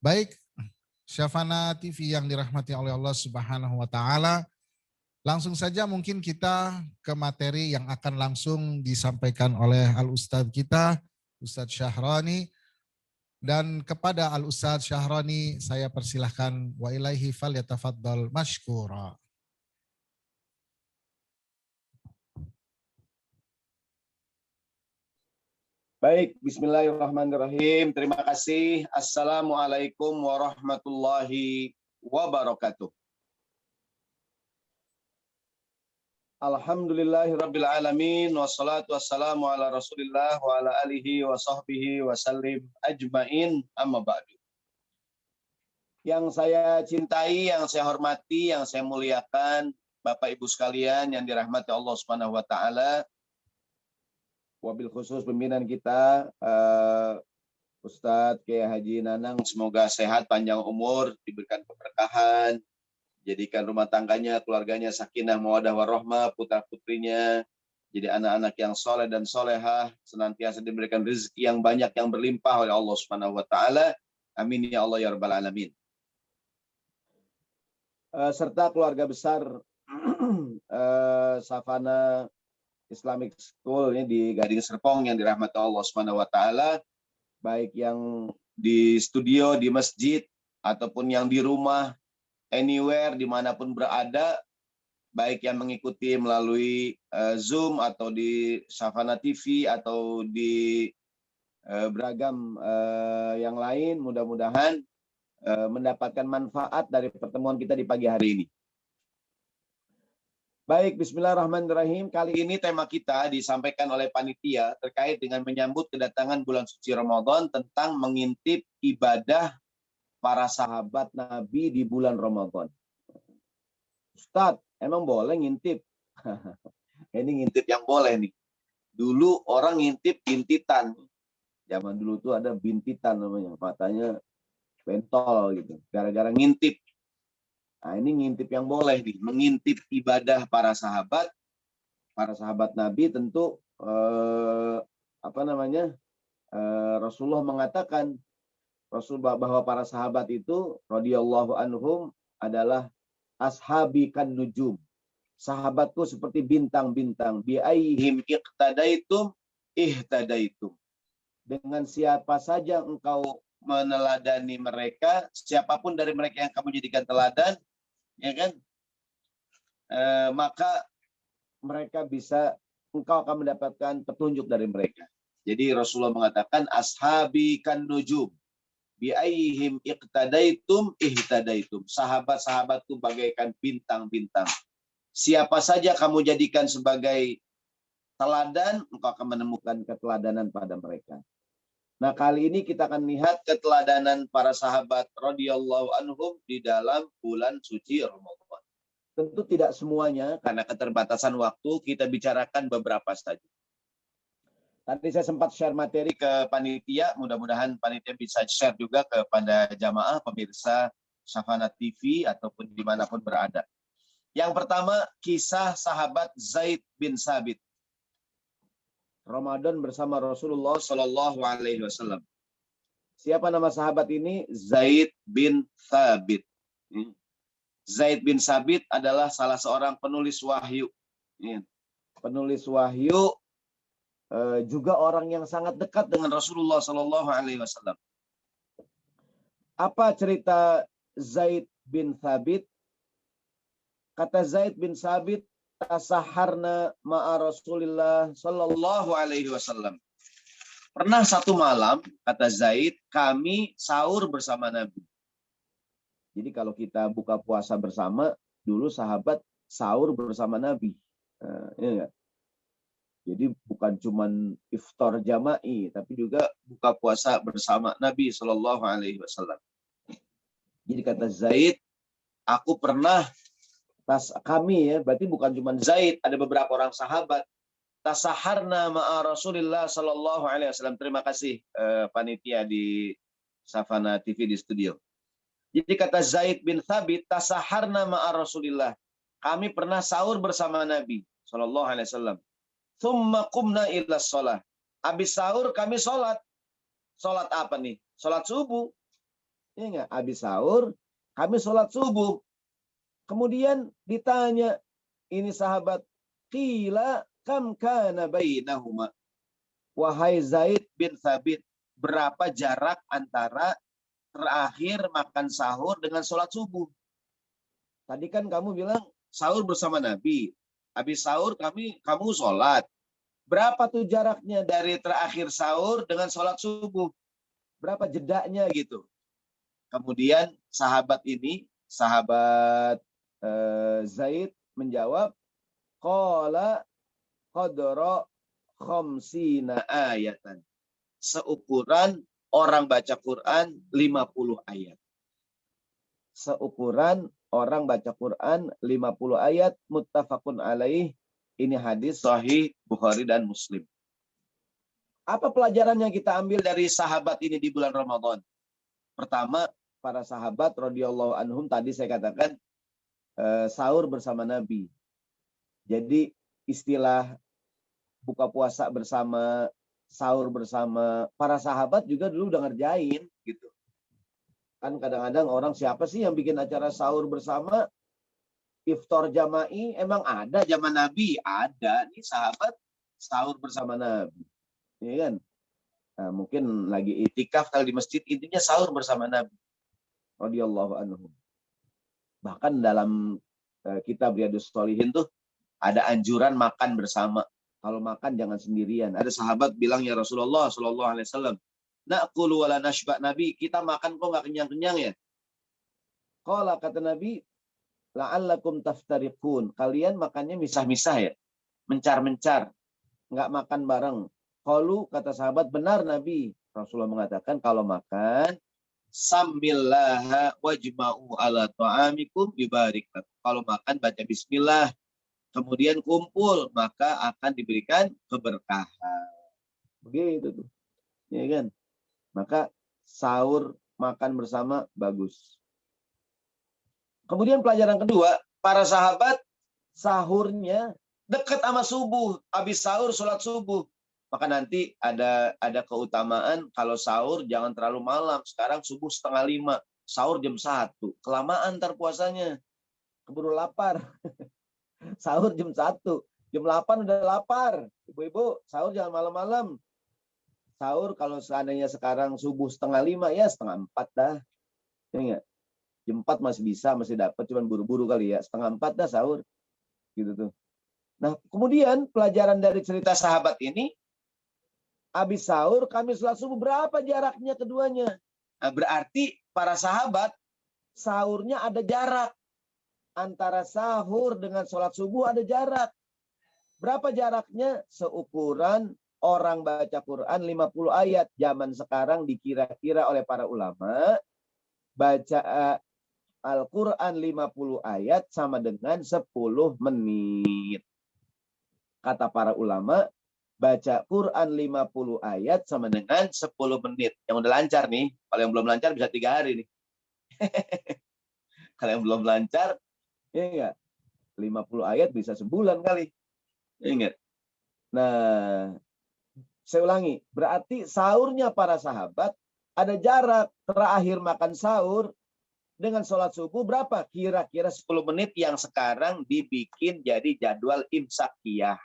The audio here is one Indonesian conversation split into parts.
Baik, Syafana TV yang dirahmati oleh Allah Subhanahu wa taala. Langsung saja mungkin kita ke materi yang akan langsung disampaikan oleh Al-Ustadz kita, Ustadz Syahrani. Dan kepada Al-Ustadz Syahrani saya persilahkan wa ilaihi falyatafaddal mashkura. Baik, bismillahirrahmanirrahim. Terima kasih. Assalamualaikum warahmatullahi wabarakatuh. Alhamdulillahirabbil alamin wassalatu wassalamu ala Rasulillah wa ala alihi wa sahbihi wa sallim ajmain, amma ba'du. Yang saya cintai, yang saya hormati, yang saya muliakan, Bapak Ibu sekalian yang dirahmati Allah Subhanahu wa taala. Wabil khusus pimpinan kita Ustadz Kiai Haji Nanang, semoga sehat, panjang umur, diberikan keberkahan, jadikan rumah tangganya, keluarganya sakinah mawaddah warahmah, putra-putrinya jadi anak-anak yang soleh dan solehah, senantiasa diberikan rezeki yang banyak yang berlimpah oleh Allah Subhanahu wa taala. Amin ya Allah ya rabbal alamin. Serta keluarga besar Savana Islamic School ini di Gading Serpong yang dirahmati Allah Subhanahu wa taala, baik yang di studio, di masjid, ataupun yang di rumah, anywhere, dimanapun berada, baik yang mengikuti melalui Zoom atau di Savana TV atau di beragam yang lain, mudah-mudahan mendapatkan manfaat dari pertemuan kita di pagi hari ini. Baik, bismillahirrahmanirrahim. Kali ini tema kita disampaikan oleh panitia terkait dengan menyambut kedatangan bulan suci Ramadan, tentang mengintip ibadah para sahabat Nabi di bulan Ramadan. Ustadz, emang boleh ngintip? Ini ngintip yang boleh nih. Dulu orang ngintip bintitan. Zaman dulu tuh ada bintitan namanya, matanya pentol gitu, gara-gara ngintip. Nah, ini ngintip yang boleh nih, mengintip ibadah para sahabat Nabi. Tentu Rasulullah mengatakan bahwa para sahabat itu radhiyallahu anhum adalah ashabi kan nujum, sahabatku seperti bintang-bintang, bi aihim iqtadaitum ihtadaitum, dengan siapa saja engkau meneladani mereka, siapapun dari mereka yang kamu jadikan teladan, ya kan, maka mereka engkau akan mendapatkan petunjuk dari mereka. Jadi Rasulullah mengatakan ashabi kan nujum, bi aihim iqtadaitum ihtadaitum, sahabat-sahabatku bagaikan bintang-bintang, siapa saja kamu jadikan sebagai teladan, engkau akan menemukan keteladanan pada mereka. Nah, kali ini kita akan lihat keteladanan para sahabat radhiyallahu anhum di dalam bulan suci Ramadan. Tentu tidak semuanya, karena keterbatasan waktu, kita bicarakan beberapa saja. Tadi saya sempat share materi ke panitia, mudah-mudahan panitia bisa share juga kepada jamaah pemirsa Savana TV ataupun dimanapun berada. Yang pertama, kisah sahabat Zaid bin Sabit. Ramadan bersama Rasulullah Shallallahu Alaihi Wasallam. Siapa nama sahabat ini? Zaid bin Sabit. Zaid bin Sabit adalah salah seorang penulis wahyu. Penulis wahyu, juga orang yang sangat dekat dengan Rasulullah Shallallahu Alaihi Wasallam. Apa cerita Zaid bin Sabit? Kata Zaid bin Sabit, tasaharna ma'a Rasulillah sallallahu alaihi wasallam. Pernah satu malam, kata Zaid, kami sahur bersama Nabi. Jadi kalau kita buka puasa bersama, dulu sahabat sahur bersama Nabi. Ya, jadi bukan cuma iftar jama'i, tapi juga buka puasa bersama Nabi sallallahu alaihi wasallam. Jadi kata Zaid, aku pernah, kami ya, berarti bukan cuma Zaid, ada beberapa orang sahabat. Tasaharna ma'a Rasulillah sallallahu alaihi wasallam. Terima kasih panitia di Savana TV di studio. Jadi kata Zaid bin Thabit, tasaharna ma'a Rasulillah. Kami pernah sahur bersama Nabi sallallahu alaihi wasallam. Tsumma qumna ila shalah. Habis sahur kami sholat. Sholat apa nih? Sholat subuh. Ya enggak? Habis sahur, kami sholat subuh. Kemudian ditanya, ini sahabat, qila kam kana bainahuma. Wahai Zaid bin Thabit, berapa jarak antara terakhir makan sahur dengan sholat subuh? Tadi kan kamu bilang sahur bersama Nabi. Habis sahur kamu sholat. Berapa tuh jaraknya dari terakhir sahur dengan sholat subuh? Berapa jedanya gitu? Kemudian sahabat Zaid menjawab, qala qadra khamsina ayatan. Seukuran orang baca Quran 50 ayat. Seukuran orang baca Quran 50 ayat, muttafaqun alaih. Ini hadis sahih Bukhari dan Muslim. Apa pelajaran yang kita ambil dari sahabat ini di bulan Ramadan? Pertama, para sahabat radhiyallahu anhum tadi saya katakan sahur bersama Nabi. Jadi istilah buka puasa bersama, sahur bersama, para sahabat juga dulu udah ngerjain gitu. Kan kadang-kadang orang, siapa sih yang bikin acara sahur bersama, iftar jama'i? Emang ada zaman Nabi? Ada. Nih sahabat sahur bersama Nabi. Ya kan? Nah, mungkin lagi itikaf kalau di masjid, intinya sahur bersama Nabi radhiyallahu anhu. Bahkan dalam kitab Riyadhus Shalihin tuh ada anjuran makan bersama. Kalau makan jangan sendirian. Ada sahabat bilang, ya Rasulullah sallallahu alaihi wasallam, na'kulu wala nashba. Nabi, kita makan kok nggak kenyang-kenyang ya? Qala, kata Nabi, la'allakum taftariqun. Kalian makannya misah-misah ya, mencar-mencar, nggak makan bareng. Qalu, kata sahabat, benar Nabi. Rasulullah mengatakan kalau makan, samillaha wajma'u ala ta'amikum yubarik. Kalau makan baca bismillah, kemudian kumpul, maka akan diberikan keberkahan. Begitu tuh. Ya kan? Maka sahur makan bersama bagus. Kemudian pelajaran kedua, para sahabat sahurnya dekat sama subuh. Habis sahur sholat subuh. Maka nanti ada keutamaan kalau sahur jangan terlalu malam. Sekarang subuh 4:30, sahur jam 1. Kelamaan ntar puasanya. Keburu lapar. Sahur jam 1. Jam 8 udah lapar. Ibu-ibu, sahur jangan malam-malam. Sahur kalau seandainya sekarang subuh 4:30, ya 3:30 dah. Ya, jam 4 masih bisa, masih dapat, cuman buru-buru kali ya. 3:30 dah sahur. Gitu tuh. Nah, kemudian pelajaran dari cerita sahabat ini, habis sahur kami sholat subuh, berapa jaraknya keduanya? Nah, berarti para sahabat sahurnya ada jarak. Antara sahur dengan sholat subuh ada jarak. Berapa jaraknya? Seukuran orang baca Quran 50 ayat. Zaman sekarang dikira-kira oleh para ulama, baca Al-Quran 50 ayat sama dengan 10 menit. Kata para ulama, baca Quran 50 ayat sama dengan 10 menit. Yang udah lancar nih, kalau yang belum lancar bisa 3 hari nih. Kalau yang belum lancar, ya enggak, 50 ayat bisa sebulan kali. Ya enggak? Nah, saya ulangi, berarti sahurnya para sahabat ada jarak terakhir makan sahur dengan sholat subuh berapa? Kira-kira 10 menit yang sekarang dibikin jadi jadwal imsakiyah.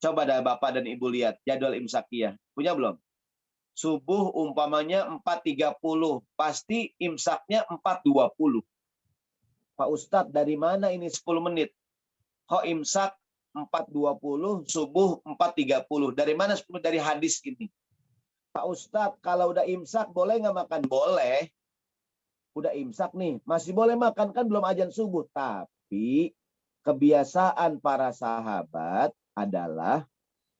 Coba dah Bapak dan Ibu lihat jadwal imsakiyah. Punya belum? Subuh umpamanya 4:30. Pasti imsaknya 4:20. Pak Ustadz, dari mana ini 10 menit? Kok imsak 4:20, subuh 4:30. Dari mana 10? Dari hadis ini. Pak Ustadz, kalau udah imsak boleh nggak makan? Boleh. Udah imsak nih, masih boleh makan, kan belum azan subuh. Tapi kebiasaan para sahabat adalah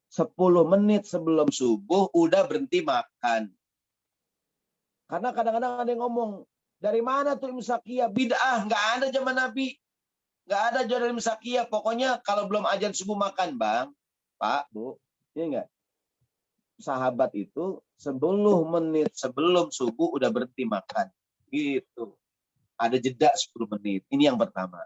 10 menit sebelum subuh udah berhenti makan. Karena kadang-kadang ada yang ngomong, dari mana tuh imsakiyah? Bid'ah, nggak ada zaman Nabi. Nggak ada jadwal imsakiyah. Pokoknya kalau belum azan subuh makan, Bang. Pak, Bu. Iya nggak? Sahabat itu 10 menit sebelum subuh udah berhenti makan. Gitu. Ada jeda 10 menit. Ini yang pertama.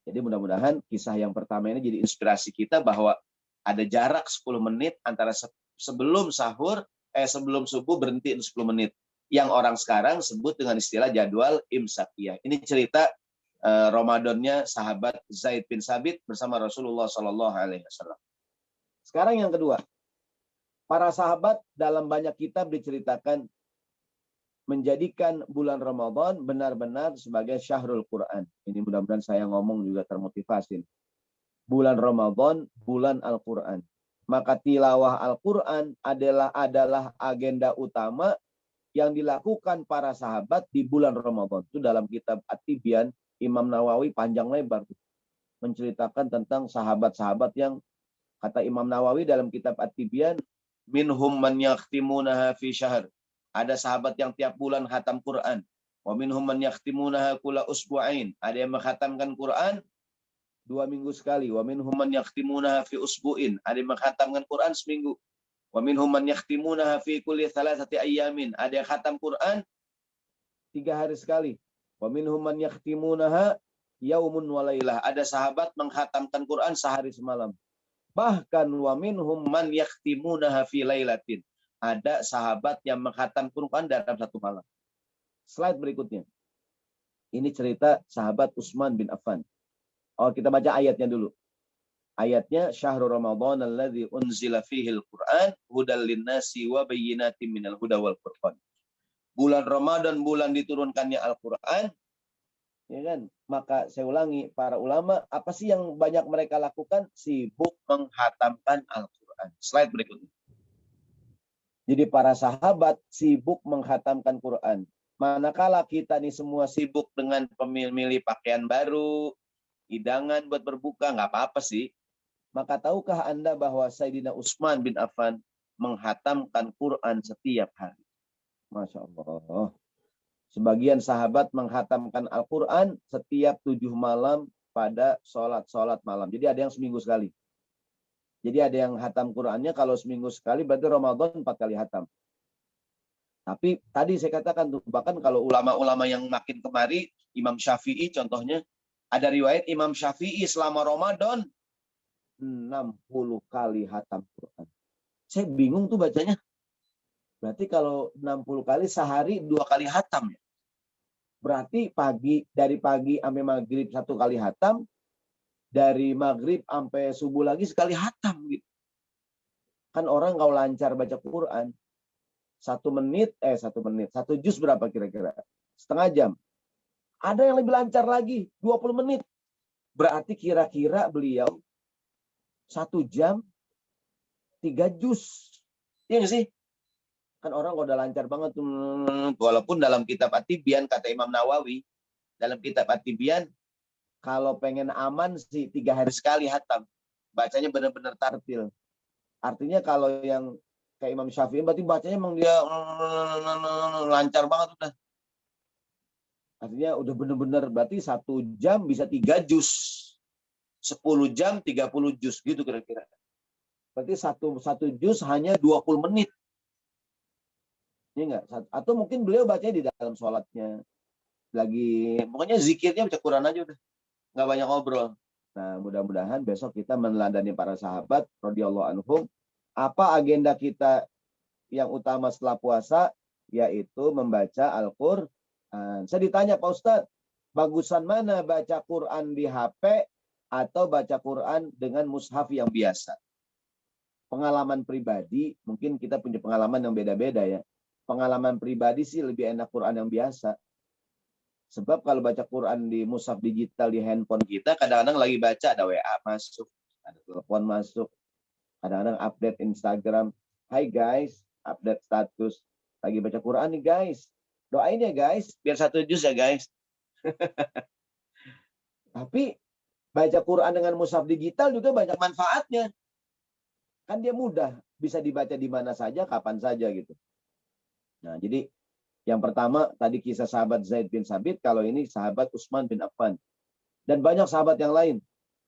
Jadi mudah-mudahan kisah yang pertama ini jadi inspirasi kita bahwa ada jarak 10 menit antara sebelum sahur, sebelum subuh berhenti 10 menit. yang orang sekarang sebut dengan istilah jadwal imsakiyah. Ini cerita Ramadannya sahabat Zaid bin Sabit bersama Rasulullah Shallallahu Alaihi Wasallam. Sekarang yang kedua, para sahabat dalam banyak kitab diceritakan menjadikan bulan Ramadan benar-benar sebagai syahrul Quran. Ini mudah-mudahan saya ngomong juga termotivasi. Bulan Ramadan, bulan Al-Quran. Maka tilawah Al-Quran adalah agenda utama yang dilakukan para sahabat di bulan Ramadan. Itu dalam kitab At-Tibyan, Imam Nawawi panjang lebar menceritakan tentang sahabat-sahabat yang kata Imam Nawawi dalam kitab At-Tibyan, minhum man yakhtimunaha fi syahr. Ada sahabat yang tiap bulan khatam Quran. Wa minhum man yakhtimunaha kula usbu'ain. Ada yang mengkhatamkan Quran 2 minggu sekali. Wa minhum man yakhtimunaha fi usbu'in. Ada yang mengkhatamkan Quran seminggu. Wa minhum man yakhtimunaha fi kulli thalathati ayyamin. Ada yang khatam Quran 3 hari sekali. Wa minhum man yakhtimunaha yaumun wa lailah. Ada sahabat mengkhatamkan Quran sehari semalam. Bahkan wa minhum man yakhtimunaha fi lailatin. Ada sahabat yang mengkhatam Quran dalam 1 malam. Slide berikutnya. Ini cerita sahabat Utsman bin Affan. Oh, kita baca ayatnya dulu. Ayatnya syahrul Ramadan alladzi unzila fihil Qur'an hudal linnasi wa bayyinatin minal huda wal furqan. Bulan Ramadan, bulan diturunkannya Al-Qur'an. Ya kan? Maka saya ulangi, para ulama, apa sih yang banyak mereka lakukan? Sibuk menghatamkan Al-Qur'an. Slide berikutnya. Jadi para sahabat sibuk menghatamkan Quran. Manakala kita nih semua sibuk dengan pemilih pakaian baru, hidangan buat berbuka, nggak apa-apa sih. Maka tahukah Anda bahwa Sayyidina Utsman bin Affan menghatamkan Quran setiap hari? Masya Allah. Sebagian sahabat menghatamkan Al-Quran setiap 7 malam pada sholat malam. Jadi ada yang seminggu sekali. Jadi ada yang hatam Qurannya kalau seminggu sekali, berarti Ramadan 4 kali hatam. Tapi tadi saya katakan tuh, bahkan kalau ulama-ulama yang makin kemari, Imam Syafi'i contohnya, ada riwayat Imam Syafi'i selama Ramadan 60 kali hatam Quran. Saya bingung tuh bacanya. Berarti kalau 60 kali sehari 2 kali hatam ya. Berarti dari pagi sampai maghrib 1 kali hatam, dari maghrib sampai subuh lagi sekali hatam gitu. Kan orang kalau lancar baca Quran 1 menit, 1 juz berapa kira-kira? Setengah jam. Ada yang lebih lancar lagi, 20 menit. Berarti kira-kira beliau 1 jam 3 juz. Iya nggak sih? Kan orang kalau udah lancar banget, walaupun dalam kitab At-Tibyan, kata Imam Nawawi, dalam kitab At-Tibyan, kalau pengen aman sih 3 hari sekali hatam. Bacanya benar-benar tartil. Artinya kalau yang kayak Imam Syafi'i, berarti bacanya emang dia lancar banget udah. Artinya udah benar-benar, berarti 1 jam bisa 3 juz. 10 jam 30 juz gitu kira-kira. Berarti satu juz hanya 20 menit. Ini enggak? Atau mungkin beliau bacanya di dalam sholatnya. Lagi, pokoknya zikirnya baca Quran aja udah. Nggak banyak ngobrol. Nah, mudah-mudahan besok kita meneladani para sahabat radhiyallahu anhum. Apa agenda kita yang utama setelah puasa? Yaitu membaca Al-Quran. Saya ditanya, Pak Ustadz, bagusan mana baca Quran di HP atau baca Quran dengan mushaf yang biasa? Pengalaman pribadi, mungkin kita punya pengalaman yang beda-beda ya. Pengalaman pribadi sih lebih enak Quran yang biasa. Sebab kalau baca Quran di mushaf digital di handphone kita, kadang-kadang lagi baca ada WA masuk, ada telepon masuk, kadang-kadang update Instagram. Hai guys, update status. Lagi baca Quran nih guys. Doain ya guys, biar 1 juz ya guys. Tapi baca Quran dengan mushaf digital juga banyak manfaatnya. Kan dia mudah, bisa dibaca di mana saja, kapan saja gitu. Nah, jadi yang pertama tadi kisah sahabat Zaid bin Sabit, kalau ini sahabat Utsman bin Affan. Dan banyak sahabat yang lain.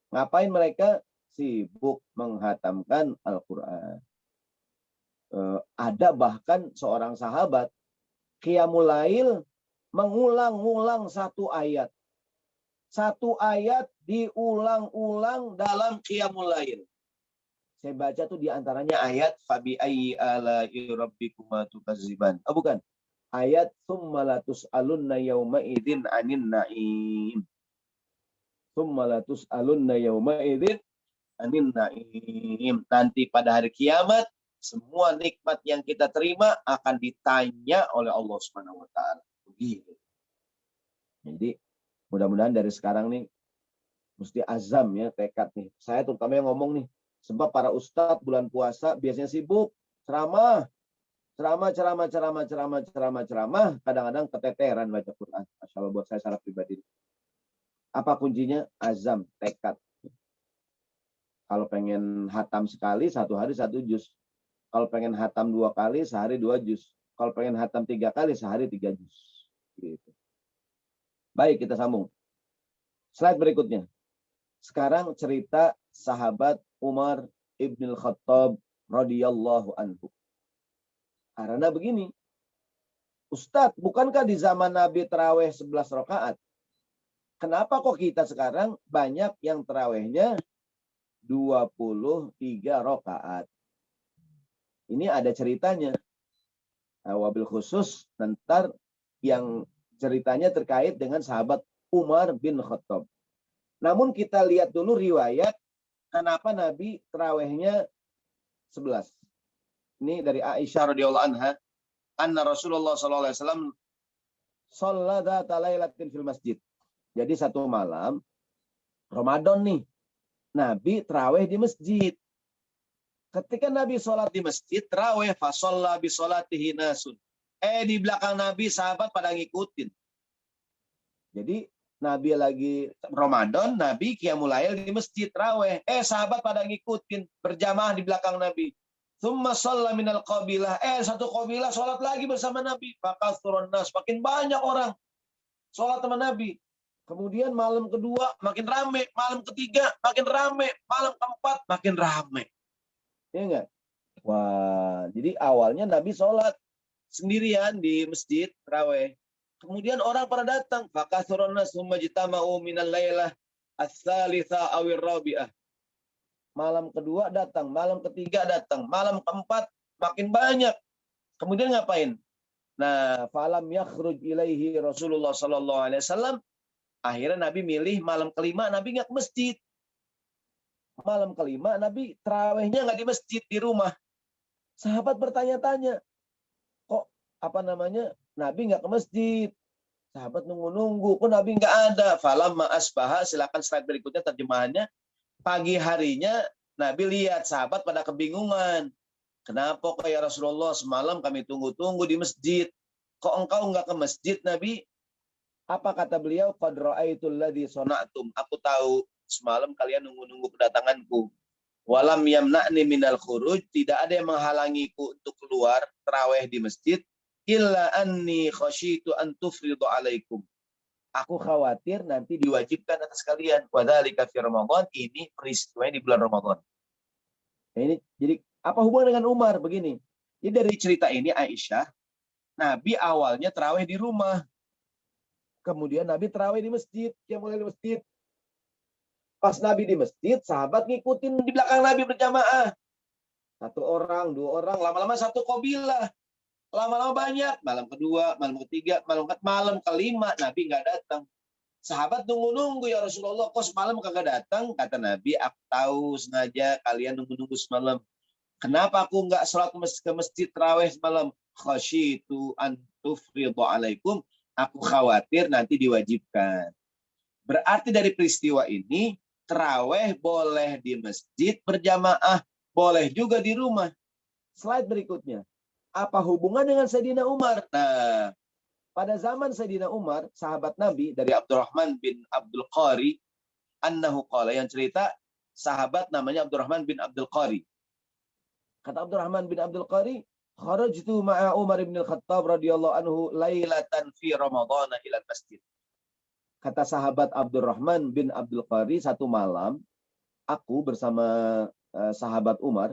Ngapain mereka? Sibuk menghatamkan Al-Quran. Ada bahkan seorang sahabat Qiyamul Lail mengulang-ulang 1 ayat. 1 ayat diulang-ulang dalam Qiyamul Lail. Saya baca tuh diantaranya ayat Fabi ayyi ala'i rabbikuma tukadziban. Oh bukan. Ayat tsumma latus'alunna yauma idzin 'anin na'im. Tsumma latus'alunna yauma idzin 'anin na'im. Nanti pada hari kiamat semua nikmat yang kita terima akan ditanya oleh Allah Subhanahu wa taala. Begitu. Jadi mudah-mudahan dari sekarang nih mesti azam ya, tekad nih. Saya terutama yang ngomong nih, sebab para ustadz bulan puasa biasanya sibuk ceramah, ceramah. Kadang-kadang keteteran baca Quran. Masya Allah buat saya secara pribadi. Apa kuncinya? Azam, tekad. Kalau pengen hatam sekali, satu hari satu juz. Kalau pengen hatam 2 kali, sehari 2 juz. Kalau pengen hatam 3 kali, sehari 3 juz. Gitu. Baik, kita sambung. Slide berikutnya. Sekarang cerita sahabat Umar ibn Khattab radhiyallahu anhu. Karena begini, Ustadz, bukankah di zaman Nabi terawih 11 rakaat? Kenapa kok kita sekarang banyak yang terawihnya 23 rakaat? Ini ada ceritanya. Nah, wabil khusus nanti yang ceritanya terkait dengan sahabat Umar bin Khattab. Namun kita lihat dulu riwayat kenapa Nabi terawihnya 11. Ini dari Aisyah radhiyallahu anha, anna Rasulullah sallallahu alaihi wasallam shalla lailatin fil masjid. Jadi satu malam Ramadan nih, Nabi terawih di masjid. Ketika Nabi sholat di masjid, terawih fasalla bi sholatihi nasun. Di belakang Nabi sahabat pada ngikutin. Jadi Nabi lagi Ramadan, Nabi qiyamul lail di masjid terawih. Sahabat pada ngikutin berjamaah di belakang Nabi. Tsumma shalla minal qabilah. Satu qabilah sholat lagi bersama Nabi. Fakathurun nas, makin banyak orang sholat sama Nabi. Kemudian malam kedua makin rame, malam ketiga makin rame, malam keempat makin rame. Ya enggak? Wah, jadi awalnya Nabi sholat sendirian di masjid terawih. Kemudian orang pada datang. Fakathurun nas summa jitama'u minal lailah ats-tsalitsah awir rabi'ah. Malam kedua datang, malam ketiga datang, malam keempat makin banyak. Kemudian ngapain? Nah, falam yakhruj ilaihi Rasulullah sallallahu alaihi wasallam. Akhirnya Nabi milih malam kelima Nabi nggak ke masjid. Malam kelima Nabi terawihnya nggak di masjid, di rumah. Sahabat bertanya-tanya, kok Nabi nggak ke masjid? Sahabat nunggu-nunggu, kok Nabi nggak ada? Falamma asbaha, silakan slide berikutnya terjemahannya. Pagi harinya Nabi lihat sahabat pada kebingungan. Kenapa kok ya Rasulullah semalam kami tunggu-tunggu di masjid? Kok engkau nggak ke masjid Nabi? Apa kata beliau? Qad ra'aitul ladzi sana'tum. Aku tahu semalam kalian nunggu-nunggu kedatanganku. Walam yamna'ni minal khuruj. Tidak ada yang menghalangiku untuk keluar tarawih di masjid. Illa anni khasyitu an tufridu alaikum. Aku khawatir nanti diwajibkan atas kalian. Wadzalika fi Ramadan. Ini peristiwa di bulan Ramadan. Nah, ini jadi apa hubungan dengan Umar? Begini. Jadi dari cerita ini Aisyah, Nabi awalnya tarawih di rumah. Kemudian Nabi tarawih di masjid. Dia mulai di masjid. Pas Nabi di masjid, sahabat ngikutin di belakang Nabi berjamaah. 1 orang, 2 orang, lama-lama 1 qabilah. Lama-lama banyak. Malam kedua, malam ketiga, malam kelima Nabi nggak datang. Sahabat nunggu-nunggu, ya Rasulullah, kok semalam kagak datang? Kata Nabi, aku tahu sengaja kalian nunggu-nunggu semalam. Kenapa aku nggak sholat ke masjid tarawih semalam? Khasyitu an tufridu alaikum. Aku khawatir nanti diwajibkan. Berarti dari peristiwa ini, tarawih boleh di masjid berjamaah, boleh juga di rumah. Slide berikutnya. Apa hubungan dengan Sayyidina Umar? Nah, pada zaman Sayyidina Umar, sahabat Nabi dari Abdurrahman bin Abdul Qari, annahu qala, yang cerita sahabat namanya Abdurrahman bin Abdul Qari. Kata Abdurrahman bin Abdul Qari, kharajtu ma'a Umar bin Khattab radhiyallahu anhu lailatan fi Ramadan ila masjid. Kata sahabat Abdurrahman bin Abdul Qari, satu malam aku bersama sahabat Umar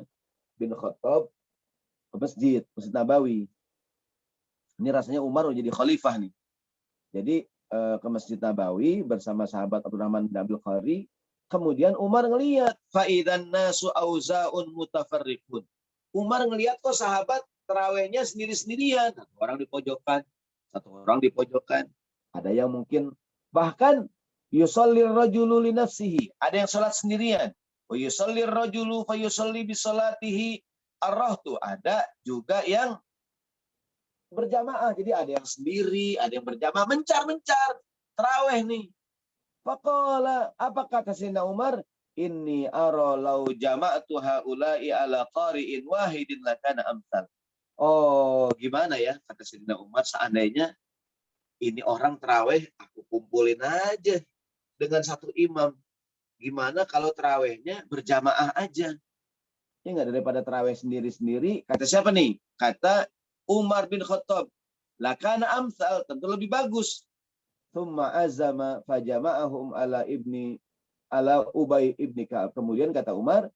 bin Khattab ke Masjid Nabawi. Ini rasanya Umar udah jadi khalifah nih. Jadi ke Masjid Nabawi bersama sahabat Abdurrahman bin Abdul Qari. Kemudian Umar ngelihat faidan nasu auzaun mutafarriqun. Umar ngelihat kok sahabat terawihnya sendiri-sendirian. Satu orang di pojokan, satu orang di pojokan. Ada yang mungkin bahkan yusollir rajulu li nafsihi. Ada yang sholat sendirian. Wa yusollir rajulu fa yusolli bi sholatihi arrahtu. Ada juga yang berjamaah. Jadi ada yang sendiri, ada yang berjamaah. Mencar-mencar. Terawih nih. Faqala, apa kata Sayyidina Umar? Inni ara law jama'tu haula'i ala qari'in wahidin lakana amsal. Oh, gimana ya kata Sayyidina Umar, seandainya ini orang terawih aku kumpulin aja dengan satu imam. Gimana kalau terawihnya berjamaah aja? Ya enggak, daripada terawih sendiri-sendiri. Kata siapa nih? Kata Umar bin Khattab. Lakana amsal, tentu lebih bagus. Thumma azama fajama'ahum ala Ubay ibni Ka'ab. Kemudian kata Umar,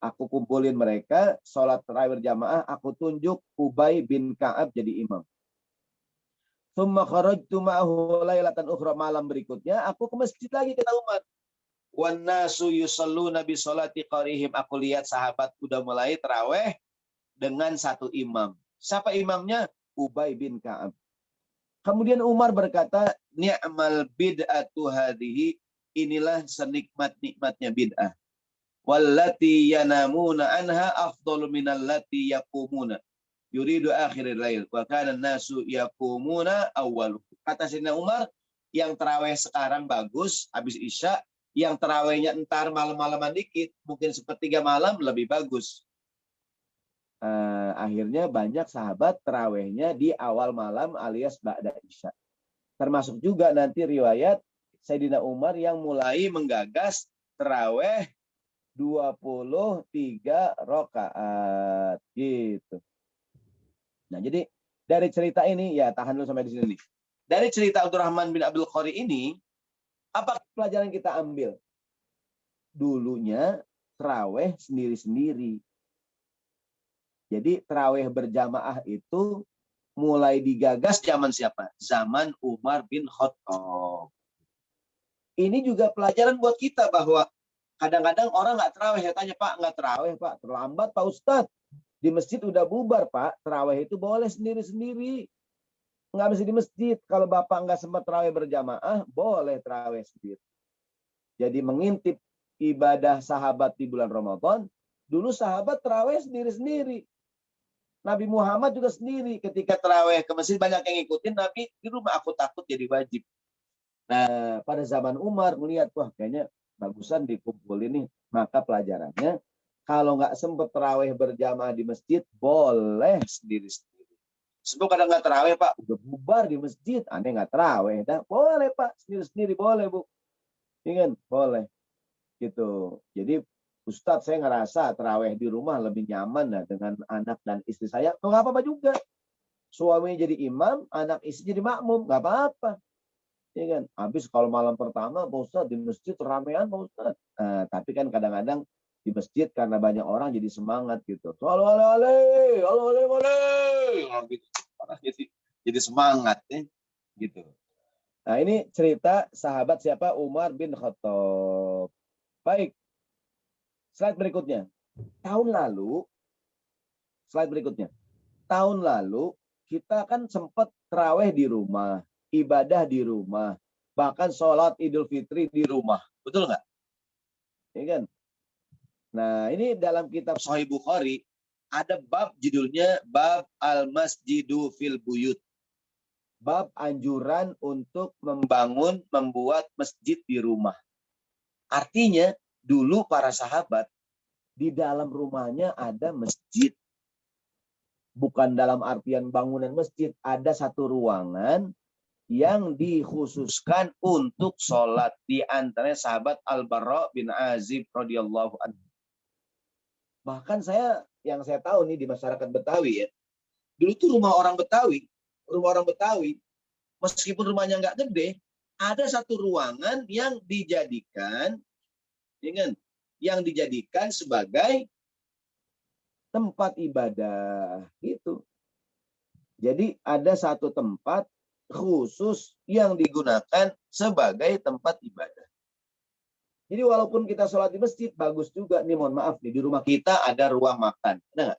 aku kumpulin mereka, sholat terawih berjamaah, aku tunjuk Ubay bin Ka'ab jadi imam. Thumma kharajtu ma'ahu lailatan ukhra, malam berikutnya aku ke masjid lagi, kata Umar. Wan nasu yusalluna bi sholati qarihim. Aku lihat sahabat udah mulai terawih dengan satu imam. Siapa imamnya? Ubay bin Ka'ab. Kemudian Umar berkata, ni'mal bid'atu hadhihi, inilah senikmat-nikmatnya bid'ah. Wallati yanamuna anha afdalu minallati yaqumuna. Yuridu akhiril lail wa kana nasu yaqumuna awwalu. Kata Sayyidina Umar, yang terawih sekarang bagus habis Isya, yang terawihnya entar malam-malaman dikit, mungkin sepertiga malam lebih bagus. Akhirnya banyak sahabat terawihnya di awal malam alias ba'da Isya. Termasuk juga nanti riwayat Sayyidina Umar yang mulai menggagas terawih 23 rakaat gitu. Nah, jadi dari cerita ini, ya tahan dulu sampai di sini nih. Dari cerita Abdurrahman bin Abdul Qari ini, apa pelajaran kita ambil? Dulunya terawih sendiri-sendiri. Jadi terawih berjamaah itu mulai digagas zaman siapa? Zaman Umar bin Khattab. Ini juga pelajaran buat kita bahwa kadang-kadang orang nggak terawih. Saya tanya, Pak, nggak terawih, Pak? Terlambat, Pak Ustadz. Di masjid udah bubar, Pak. Terawih itu boleh sendiri-sendiri. Nggak mesti di masjid. Kalau Bapak nggak sempat terawih berjamaah, boleh terawih sendiri. Jadi mengintip ibadah sahabat di bulan Ramadan, dulu sahabat terawih sendiri-sendiri. Nabi Muhammad juga sendiri. Ketika terawih ke masjid, banyak yang ngikutin. Nabi di rumah, aku takut jadi wajib. Nah, pada zaman Umar melihat, wah kayaknya bagusan dikumpulin nih. Maka pelajarannya, kalau nggak sempat terawih berjamaah di masjid, boleh sendiri-sendiri. Sebab kadang nggak terawih, Pak, udah bubar di masjid, aneh nggak terawih. Nah, boleh, Pak, sendiri-sendiri boleh, Bu. Ingat, boleh. Gitu. Jadi, Ustadz, saya ngerasa terawih di rumah lebih nyaman lah dengan anak dan istri saya. Nggak apa-apa juga. Suaminya jadi imam, anak istri jadi makmum, nggak apa-apa. Ya kan? Habis kalau malam pertama, Pak Ustadz, di masjid ramean, Pak Ustadz. Nah, tapi kan kadang-kadang di masjid karena banyak orang jadi semangat gitu. Jadi semangat ya. Gitu. Nah, ini cerita sahabat siapa? Umar bin Khattab. Baik. Slide berikutnya. Slide berikutnya. Tahun lalu kita kan sempat terawih di rumah, ibadah di rumah, bahkan sholat Idul Fitri di rumah. Betul nggak? Ya kan? Nah, ini dalam kitab Sahih Bukhari ada bab judulnya bab al-masjidu fil buyut. Bab anjuran untuk membuat masjid di rumah. Artinya dulu para sahabat di dalam rumahnya ada masjid. Bukan dalam artian bangunan masjid, ada satu ruangan yang dikhususkan untuk sholat. Di antara sahabat Al-Bara bin Azib radhiyallahu anhu. Bahkan yang saya tahu nih di masyarakat Betawi ya, dulu tuh rumah orang Betawi, meskipun rumahnya nggak gede, ada satu ruangan yang dijadikan sebagai tempat ibadah gitu. Jadi ada satu tempat khusus yang digunakan sebagai tempat ibadah. Jadi walaupun kita sholat di masjid, bagus juga nih, mohon maaf nih, di rumah kita ada ruang makan. Nah,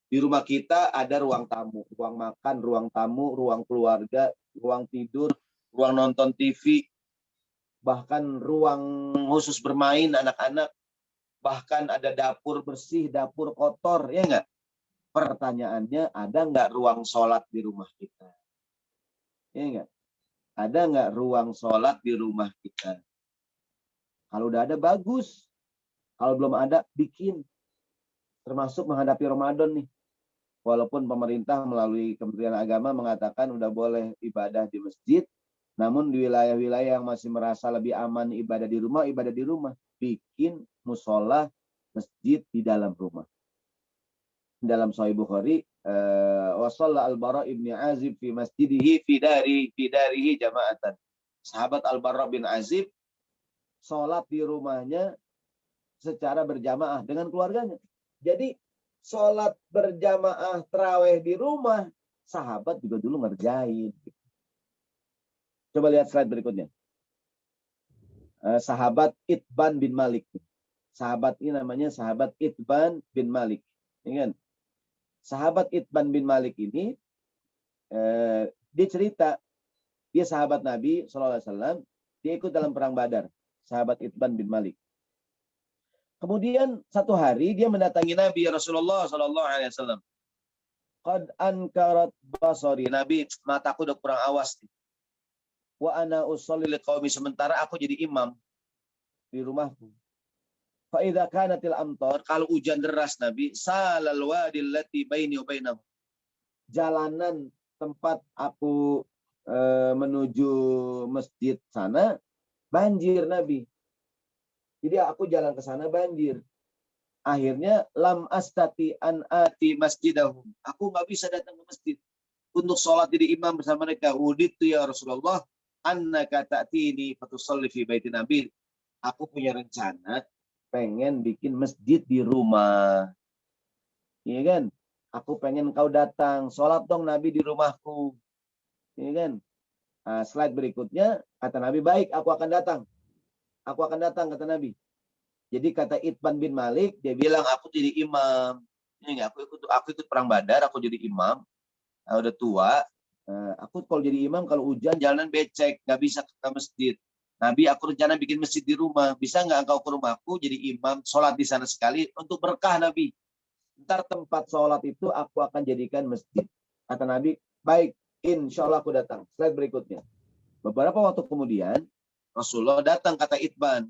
Di rumah kita ada ruang tamu, ruang makan, ruang tamu, ruang keluarga, ruang tidur, ruang nonton TV, bahkan ruang khusus bermain anak-anak, bahkan ada dapur bersih, dapur kotor, ya enggak? Pertanyaannya, ada nggak ruang sholat di rumah kita? Ya enggak? Ada nggak ruang sholat di rumah kita? Kalau udah ada, bagus. Kalau belum ada, bikin. Termasuk menghadapi Ramadan nih. Walaupun pemerintah melalui Kementerian Agama mengatakan udah boleh ibadah di masjid, namun di wilayah-wilayah yang masih merasa lebih aman ibadah di rumah, ibadah di rumah. Bikin musola masjid di dalam rumah. Dalam Sahih Bukhari, wa shalla al-Bara ibn Azib fi masjidihi fi darihi jama'atan. Sahabat Al-Bara bin Azib sholat di rumahnya secara berjamaah dengan keluarganya. Jadi sholat berjamaah tarawih di rumah, sahabat juga dulu ngerjain. Coba lihat slide berikutnya. Sahabat Itban bin Malik. Sahabat ini namanya sahabat Itban bin Malik. Ingat, sahabat Itban bin Malik ini, dia cerita, dia sahabat Nabi SAW, dia ikut dalam perang Badar. Sahabat Itban bin Malik. Kemudian satu hari dia mendatangi Nabi Rasulullah SAW. Qad ankarat basari, Nabi, mataku udah kurang awas. Wa ana usolli liqaumi, sementara aku jadi imam di rumahku. Fa idza kanatil amtar, kalau hujan deras Nabi, salal wadil lati baini wa bainahum. Jalanan tempat aku menuju masjid sana banjir Nabi. Jadi aku jalan ke sana banjir. Akhirnya lam astati an ati masjidahum. Aku nggak bisa datang ke masjid untuk sholat jadi imam bersama mereka. Wuditu ya Rasulullah, annaka ta'tini fatusalli fi baiti Nabi. Aku punya rencana pengen bikin masjid di rumah. Iya kan? Aku pengen kau datang, sholat dong Nabi di rumahku. Iya kan? Nah, slide berikutnya, kata Nabi, baik, aku akan datang. Aku akan datang, kata Nabi. Jadi kata Itban bin Malik, dia bilang, aku jadi imam. Ini aku ikut perang Badar, aku jadi imam. Nah, udah tua. Aku kalau jadi imam, kalau hujan jalanan becek, nggak bisa ke masjid. Nabi, aku rencana bikin masjid di rumah. Bisa nggak engkau ke rumahku jadi imam, sholat di sana sekali untuk berkah Nabi. Ntar tempat sholat itu aku akan jadikan masjid. Kata Nabi, baik, insya Allah aku datang. Slide berikutnya. Beberapa waktu kemudian, Rasulullah datang, kata Itban,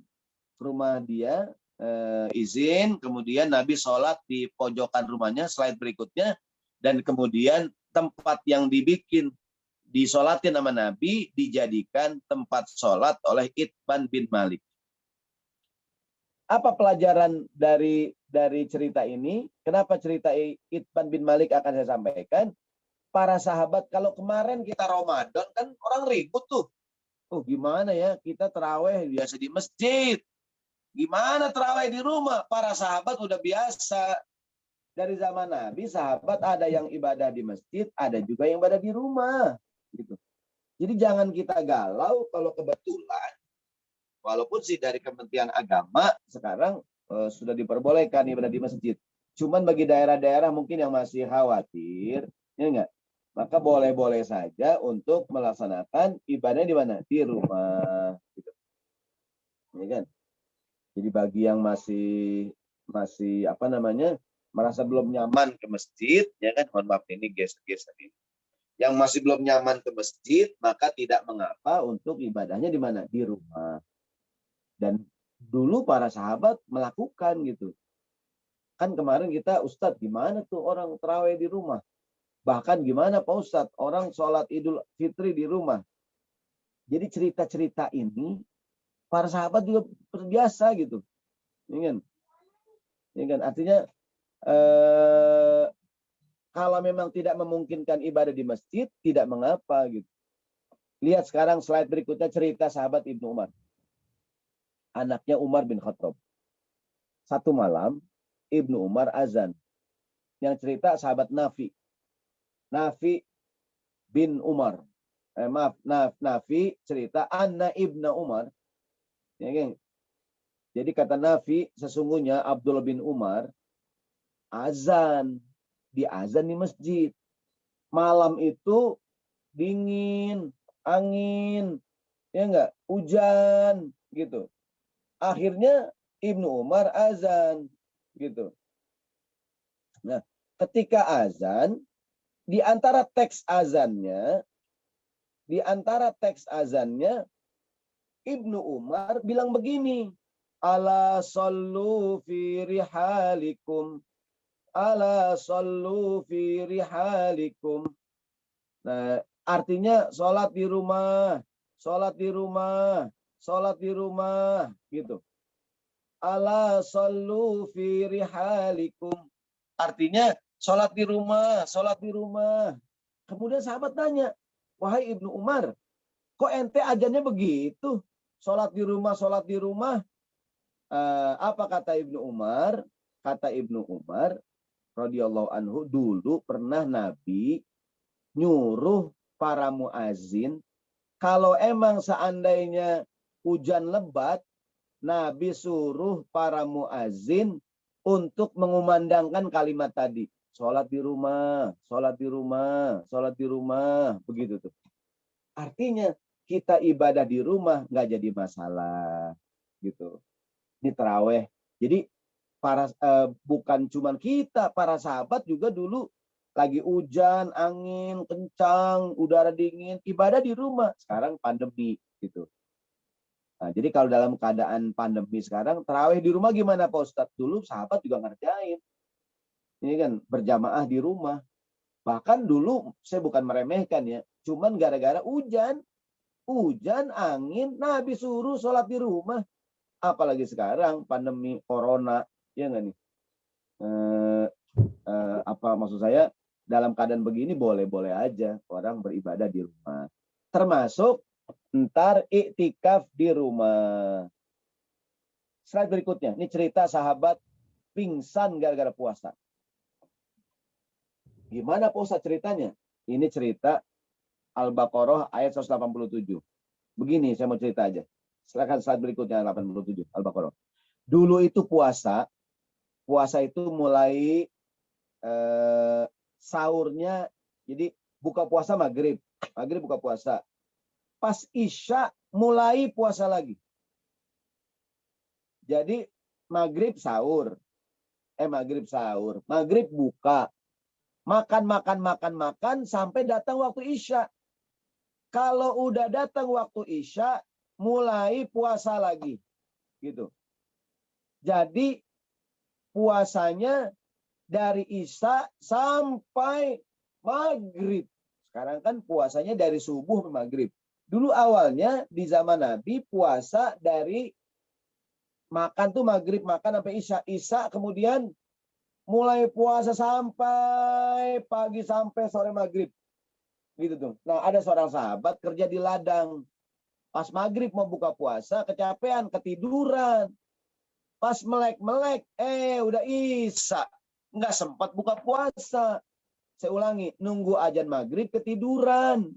ke rumah dia, izin, kemudian Nabi sholat di pojokan rumahnya, slide berikutnya, dan kemudian tempat yang dibikin, disolatin sama Nabi, dijadikan tempat sholat oleh Itban bin Malik. Apa pelajaran dari cerita ini? Kenapa cerita Itban bin Malik akan saya sampaikan? Para sahabat, kalau kemarin kita Ramadan kan orang ribut tuh. Oh gimana ya, kita terawih biasa di masjid. Gimana terawih di rumah? Para sahabat udah biasa. Dari zaman Nabi, sahabat ada yang ibadah di masjid, ada juga yang ibadah di rumah. Gitu. Jadi jangan kita galau kalau kebetulan, walaupun sih dari Kementerian Agama sekarang sudah diperbolehkan ibadah di masjid. Cuman bagi daerah-daerah mungkin yang masih khawatir, ya enggak? Maka boleh-boleh saja untuk melaksanakan ibadah di mana? Di rumah. Gitu. Ya kan? Jadi bagi yang masih merasa belum nyaman ke masjid, ya kan? Mohon maaf ini geser-geser ini. Yang masih belum nyaman ke masjid, maka tidak mengapa untuk ibadahnya di mana? Di rumah. Dan dulu para sahabat melakukan gitu. Kan kemarin kita, Ustadz, gimana tuh orang terawih di rumah? Bahkan gimana Pak Ustadz, orang sholat Idul Fitri di rumah? Jadi cerita-cerita ini, para sahabat juga terbiasa gitu. Ingin. Artinya, kalau memang tidak memungkinkan ibadah di masjid, tidak mengapa gitu. Lihat sekarang slide berikutnya, cerita sahabat Ibnu Umar. Anaknya Umar bin Khattab. Satu malam, Ibnu Umar azan. Yang cerita sahabat Nafi. Nafi bin Umar. Nafi cerita Anna Ibnu Umar. Ya, kan? Jadi kata Nafi, sesungguhnya Abdullah bin Umar azan. di azan di masjid. Malam itu dingin, angin, ya enggak, hujan gitu. Akhirnya Ibnu Umar azan gitu. Nah, ketika azan, di antara teks azannya, Ibnu Umar bilang begini, ala sallu fi rihalikum, ala sallu fi rihalikum. Nah, artinya sholat di rumah, sholat di rumah, sholat di rumah, gitu. Ala sallu fi rihalikum. Artinya sholat di rumah, sholat di rumah. Kemudian sahabat tanya, wahai Ibnu Umar, kok ente ajannya begitu? Sholat di rumah, sholat di rumah. Apa kata Ibnu Umar? Kata Ibnu Umar, radhiyallahu anhu, dulu pernah Nabi nyuruh para muazin, kalau emang seandainya hujan lebat, Nabi suruh para muazin untuk mengumandangkan kalimat tadi. Sholat di rumah, sholat di rumah, sholat di rumah. Begitu tuh. Artinya kita ibadah di rumah nggak jadi masalah. Gitu. Ini taraweh. Jadi bukan cuma kita, para sahabat juga dulu lagi hujan, angin kencang, udara dingin, ibadah di rumah. Sekarang pandemi gitu. Nah, jadi kalau dalam keadaan pandemi sekarang, tarawih di rumah gimana Pak Ustadz? Dulu sahabat juga ngerjain. Ini kan berjamaah di rumah. Bahkan dulu saya bukan meremehkan ya, cuman gara-gara hujan, angin, Nabi suruh sholat di rumah. Apalagi sekarang pandemi corona, ya nggak nih? Apa maksud saya? Dalam keadaan begini boleh-boleh aja orang beribadah di rumah. Termasuk ntar iktikaf di rumah. Slide berikutnya. Ini cerita sahabat pingsan gara-gara puasa. Gimana Pak Ustadz ceritanya? Ini cerita Al-Baqarah ayat 187. Begini saya mau cerita aja. Silakan slide berikutnya 87 Al-Baqarah. Dulu itu puasa itu mulai sahurnya, jadi buka puasa maghrib buka puasa. Pas Isya mulai puasa lagi. Jadi maghrib sahur, maghrib buka, makan sampai datang waktu Isya. Kalau udah datang waktu Isya, mulai puasa lagi, gitu. Jadi puasanya dari Isya sampai maghrib. Sekarang kan puasanya dari subuh sampai maghrib. Dulu awalnya di zaman Nabi puasa dari makan tuh maghrib, makan sampai Isya. Isya kemudian mulai puasa sampai pagi sampai sore maghrib. Gitu tuh. Nah, ada seorang sahabat kerja di ladang. Pas maghrib mau buka puasa, kecapean, ketiduran. Pas melek-melek, udah Isya. Nggak sempat buka puasa. Saya ulangi, nunggu azan maghrib ketiduran.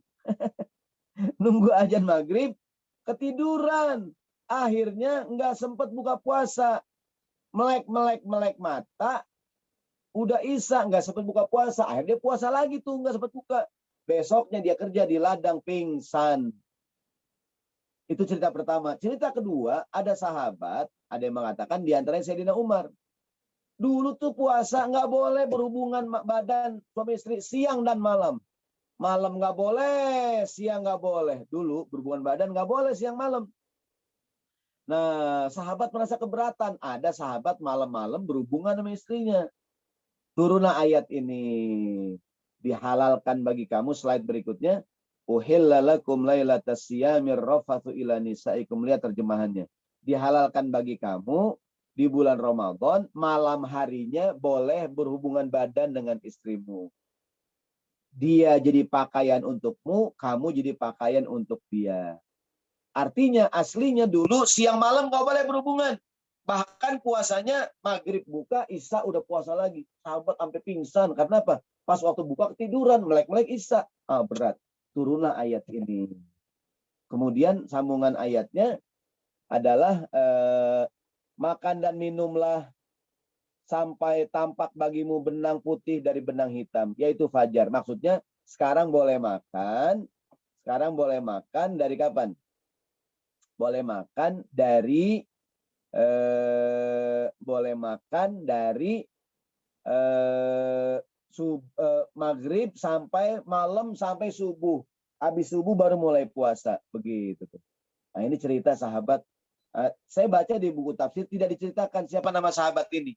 Nunggu azan maghrib ketiduran. Akhirnya nggak sempat buka puasa. Melek mata. Udah Isya, nggak sempat buka puasa. Akhirnya dia puasa lagi tuh, nggak sempat buka. Besoknya dia kerja di ladang pingsan. Itu cerita pertama. Cerita kedua, ada sahabat, ada yang mengatakan diantaranya Sayyidina Umar. Dulu tuh puasa nggak boleh berhubungan badan suami istri siang dan malam. Malam nggak boleh, siang nggak boleh. Dulu berhubungan badan nggak boleh siang malam. Nah, sahabat merasa keberatan. Ada sahabat malam-malam berhubungan sama istrinya. Turunlah ayat ini. Dihalalkan bagi kamu, slide berikutnya. Uhilla lakum lailatas siyamir rafathu ila nisaikum. Lihat terjemahannya. Dihalalkan bagi kamu di bulan Ramadan, malam harinya boleh berhubungan badan dengan istrimu. Dia jadi pakaian untukmu, kamu jadi pakaian untuk dia. Artinya aslinya dulu siang malam nggak boleh berhubungan. Bahkan puasanya maghrib buka, Isya udah puasa lagi. Sahabat sampai pingsan. Karena apa? Pas waktu buka ketiduran, melek-melek Isya. Berat. Turunlah ayat ini. Kemudian sambungan ayatnya adalah makan dan minumlah sampai tampak bagimu benang putih dari benang hitam, yaitu fajar. Maksudnya sekarang boleh makan. Sekarang boleh makan dari kapan? Boleh makan dari maghrib sampai malam sampai subuh. Habis subuh baru mulai puasa, begitu tuh. Nah, ini cerita sahabat. Saya baca di buku tafsir tidak diceritakan siapa nama sahabat ini,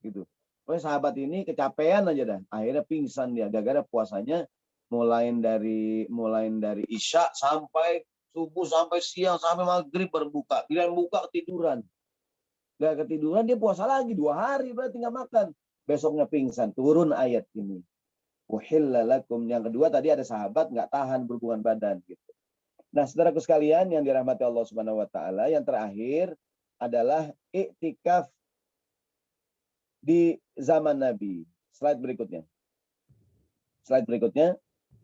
gitu. Pokoknya sahabat ini kecapean aja dah. Akhirnya pingsan dia gara-gara puasanya mulai dari isya sampai subuh sampai siang sampai maghrib berbuka. Bila buka ketiduran. Gak ketiduran dia puasa lagi 2 hari berarti nggak makan. Besoknya pingsan. Turun ayat ini. Uhilla lakum. Yang kedua tadi ada sahabat nggak tahan berhubungan badan gitu. Nah, saudaraku sekalian yang dirahmati Allah Subhanahu wa taala, yang terakhir adalah iktikaf di zaman Nabi. Slide berikutnya. Slide berikutnya.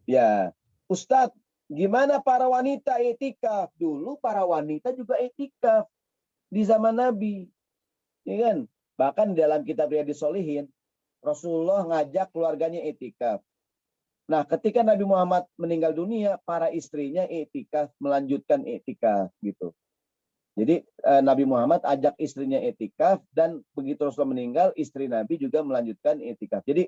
Ya, Ustadz, gimana para wanita iktikaf? Dulu para wanita juga iktikaf di zaman Nabi. Ya kan? Bahkan dalam kitab Riyadhus Shalihin, Rasulullah ngajak keluarganya iktikaf. Nah, ketika Nabi Muhammad meninggal dunia, para istrinya iktikaf, melanjutkan iktikaf gitu. Jadi Nabi Muhammad ajak istrinya iktikaf dan begitu Rasulullah meninggal, istri Nabi juga melanjutkan iktikaf. Jadi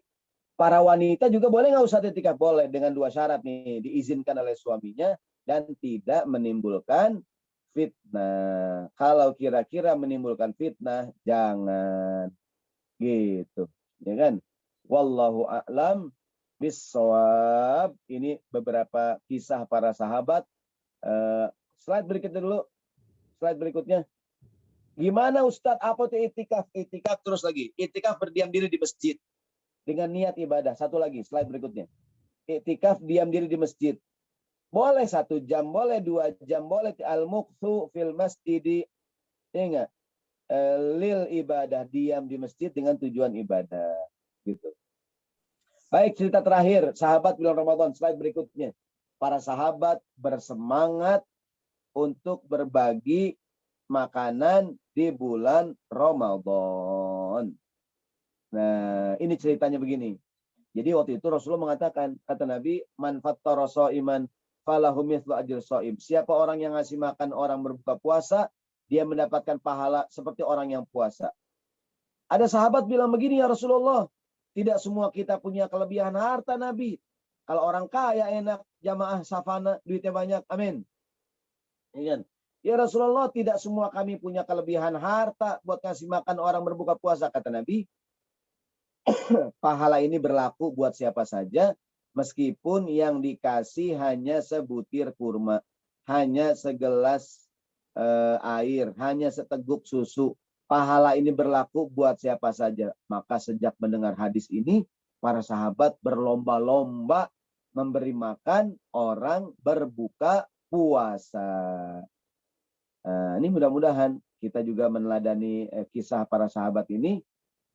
para wanita juga boleh nggak usah iktikaf? Boleh dengan 2 syarat nih, diizinkan oleh suaminya dan tidak menimbulkan fitnah. Kalau kira-kira menimbulkan fitnah, jangan gitu, ya kan? Wallahu a'lam bissawab. Ini beberapa kisah para sahabat. Slide berikutnya dulu. Slide berikutnya. Gimana Ustadz? Apa itu itikaf? Itikaf terus lagi. Itikaf berdiam diri di masjid dengan niat ibadah. Satu lagi. Slide berikutnya. Itikaf diam diri di masjid. Boleh 1 jam, boleh 2 jam, boleh al-muqthu fil masjid. Ingat. Lil ibadah, diam di masjid dengan tujuan ibadah. Gitu. Baik, cerita terakhir, sahabat bulan Ramadan, slide berikutnya. Para sahabat bersemangat untuk berbagi makanan di bulan Ramadan. Nah, ini ceritanya begini. Jadi waktu itu Rasulullah mengatakan, kata Nabi, man fattara shaiman falahu mithlu ajri shaim. Siapa orang yang ngasih makan orang berbuka puasa, dia mendapatkan pahala seperti orang yang puasa. Ada sahabat bilang begini, ya Rasulullah, tidak semua kita punya kelebihan harta Nabi. Kalau orang kaya enak, jamaah safana, duitnya banyak. Amin. Ya Rasulullah, tidak semua kami punya kelebihan harta buat kasih makan orang berbuka puasa. Kata Nabi, pahala ini berlaku buat siapa saja, meskipun yang dikasih hanya sebutir kurma, hanya segelas air, hanya seteguk susu. Pahala ini berlaku buat siapa saja. Maka sejak mendengar hadis ini, para sahabat berlomba-lomba memberi makan orang berbuka puasa. Ini mudah-mudahan kita juga meneladani kisah para sahabat ini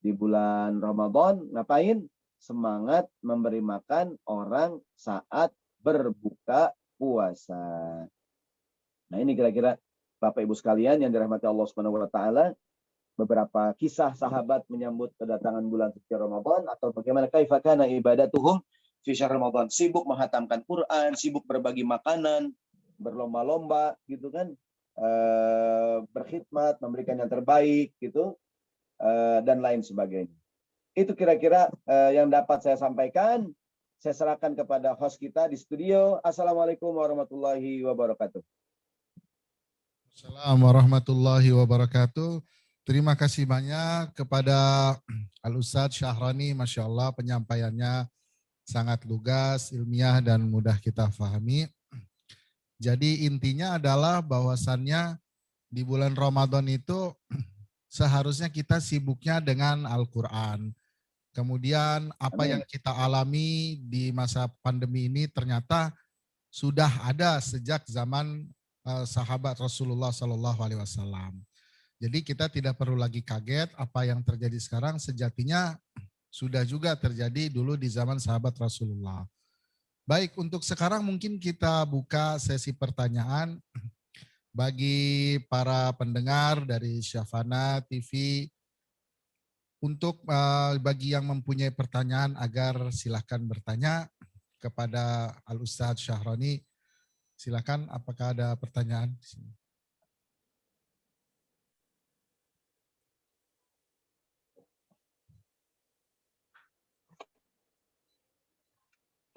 di bulan Ramadan. Ngapain? Semangat memberi makan orang saat berbuka puasa. Nah, ini kira-kira Bapak Ibu sekalian yang dirahmati Allah Subhanahu wa taala, beberapa kisah sahabat menyambut kedatangan bulan suci Ramadan, atau bagaimana kaifa kana ibadatuhum fi syahr Ramadan. Sibuk menghatamkan Quran, sibuk berbagi makanan, berlomba-lomba gitu kan, berkhidmat, memberikan yang terbaik gitu, dan lain sebagainya. Itu kira-kira yang dapat saya sampaikan. Saya serahkan kepada host kita di studio. Assalamualaikum warahmatullahi wabarakatuh. Assalamualaikum warahmatullahi wabarakatuh. Terima kasih banyak kepada Al-Ustadz Syahrani, Masya Allah penyampaiannya sangat lugas, ilmiah, dan mudah kita pahami. Jadi intinya adalah bahwasannya di bulan Ramadan itu seharusnya kita sibuknya dengan Al-Quran. Kemudian apa yang kita alami di masa pandemi ini ternyata sudah ada sejak zaman sahabat Rasulullah SAW. Jadi kita tidak perlu lagi kaget apa yang terjadi sekarang, sejatinya sudah juga terjadi dulu di zaman sahabat Rasulullah. Baik, untuk sekarang mungkin kita buka sesi pertanyaan bagi para pendengar dari Syafana TV Untuk bagi yang mempunyai pertanyaan agar silahkan bertanya kepada Al-Ustadz Syahroni. Silakan, apakah ada pertanyaan di sini?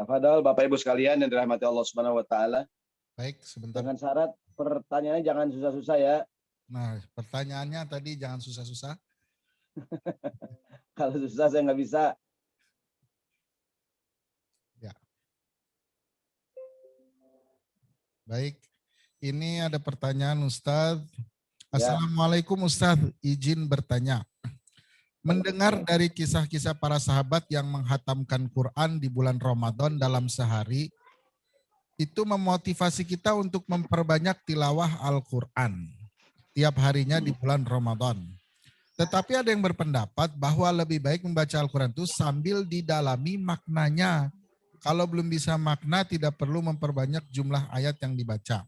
Tafadhol Bapak Ibu sekalian yang dirahmati Allah Subhanahu wa taala. Baik, sebentar. Dengan syarat pertanyaannya jangan susah-susah ya. Nah, pertanyaannya tadi jangan susah-susah. Kalau susah saya nggak bisa. Ya. Baik, ini ada pertanyaan Ustadz. Ya. Assalamualaikum Ustadz, izin bertanya. Mendengar dari kisah-kisah para sahabat yang menghatamkan Quran di bulan Ramadan dalam sehari, itu memotivasi kita untuk memperbanyak tilawah Al-Quran tiap harinya di bulan Ramadan. Tetapi ada yang berpendapat bahwa lebih baik membaca Al-Quran itu sambil didalami maknanya. Kalau belum bisa makna, tidak perlu memperbanyak jumlah ayat yang dibaca.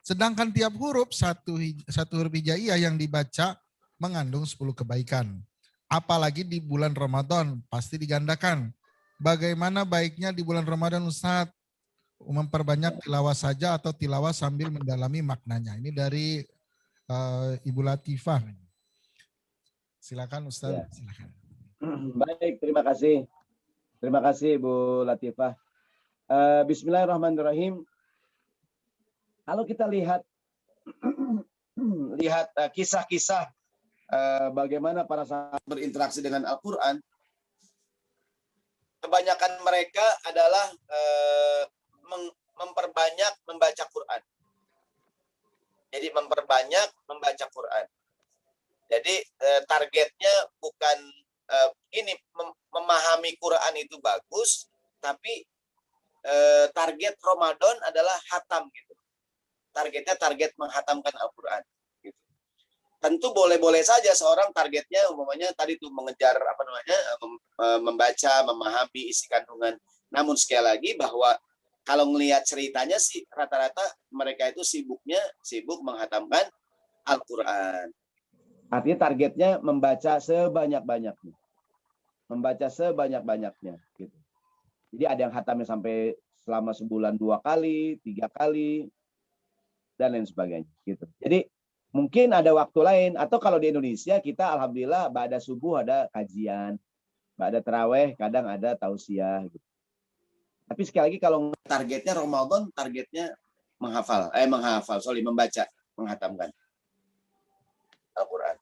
Sedangkan tiap huruf, satu huruf hijaiyah yang dibaca mengandung 10 kebaikan. Apalagi di bulan Ramadan, pasti digandakan. Bagaimana baiknya di bulan Ramadan Ustadz? Memperbanyak tilawah saja atau tilawah sambil mendalami maknanya? Ini dari Ibu Latifah. Silakan Ustadz. Ya. Silakan. Baik, terima kasih. Terima kasih Bu Latifah. Bismillahirrahmanirrahim. Kalau kita lihat kisah-kisah bagaimana para sahabat berinteraksi dengan Al-Quran, kebanyakan mereka adalah memperbanyak membaca Quran. Jadi memperbanyak membaca Quran. Jadi targetnya bukan memahami Quran itu bagus, tapi target Ramadan adalah hatam gitu. Targetnya target menghatamkan Al-Quran. Gitu. Tentu boleh-boleh saja seorang targetnya umpamanya tadi tuh mengejar membaca, memahami isi kandungan. Namun sekali lagi bahwa kalau melihat ceritanya sih rata-rata mereka itu sibuk menghatamkan Al-Quran. Artinya targetnya membaca sebanyak-banyaknya. Membaca sebanyak-banyaknya. Gitu. Jadi ada yang hatamnya sampai selama sebulan 2 kali, 3 kali, dan lain sebagainya. Gitu. Jadi mungkin ada waktu lain. Atau kalau di Indonesia kita alhamdulillah ba'da subuh ada kajian. Ba'da taraweh kadang ada tausiah. Gitu. Tapi sekali lagi kalau targetnya Ramadan, targetnya membaca, menghatamkan Al-Quran.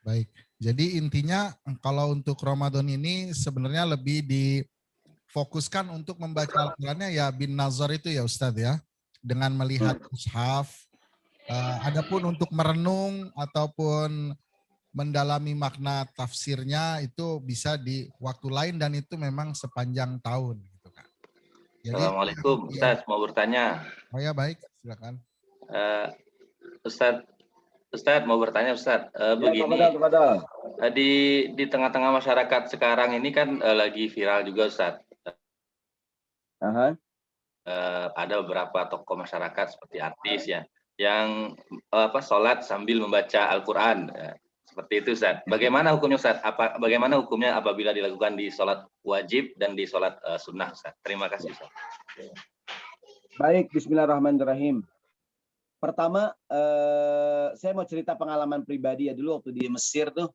Baik, jadi intinya kalau untuk Ramadan ini sebenarnya lebih difokuskan untuk membaca Al-Qurannya ya bin nazar itu ya Ustadz ya, dengan melihat mushaf. Adapun untuk merenung ataupun mendalami makna tafsirnya itu bisa di waktu lain dan itu memang sepanjang tahun. Gitu kan. Jadi, Assalamualaikum, Ustaz mau bertanya. Oh ya baik, silakan. Ustaz mau bertanya Ustaz. Begini, di tengah-tengah masyarakat sekarang ini kan lagi viral juga Ustaz. Ada beberapa tokoh masyarakat seperti artis ya, yang sholat sambil membaca Al-Quran. Seperti itu Ustaz. Bagaimana hukumnya Ustaz? Bagaimana hukumnya apabila dilakukan di sholat wajib dan di sholat sunnah Ustaz? Terima kasih Ustaz. Baik, bismillahirrahmanirrahim. Pertama, saya mau cerita pengalaman pribadi ya dulu waktu di Mesir tuh.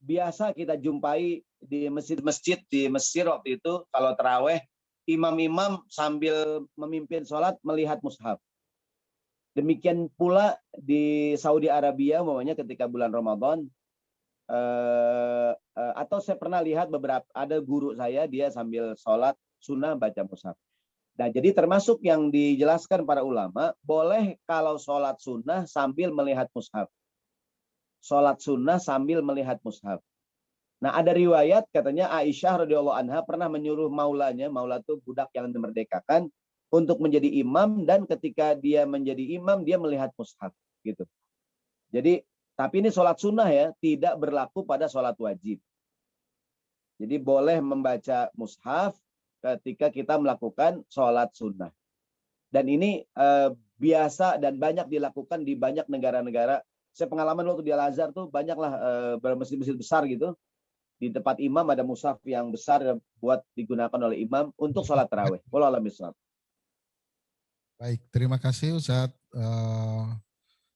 Biasa kita jumpai di masjid-masjid di Mesir waktu itu kalau taraweh, imam-imam sambil memimpin sholat melihat mushaf. Demikian pula di Saudi Arabia, umpamanya ketika bulan Ramadan, atau saya pernah lihat ada guru saya dia sambil sholat sunnah baca mushaf. Nah, jadi termasuk yang dijelaskan para ulama, boleh kalau sholat sunnah sambil melihat mushaf. Sholat sunnah sambil melihat mushaf. Nah, ada riwayat katanya Aisyah radhiyallahu anha pernah menyuruh maulanya, maula itu budak yang dimerdekakan, untuk menjadi imam, dan ketika dia menjadi imam dia melihat mushaf gitu. Jadi tapi ini sholat sunnah ya, tidak berlaku pada sholat wajib. Jadi boleh membaca mushaf ketika kita melakukan sholat sunnah. Dan ini biasa dan banyak dilakukan di banyak negara-negara Saya pengalaman waktu di Al-Azhar tuh banyaklah bermasjid-masjid besar gitu. Di tempat imam ada mushaf yang besar buat digunakan oleh imam untuk sholat tarawih. Wallahu a'lam bishawab. Baik, terima kasih Ustadz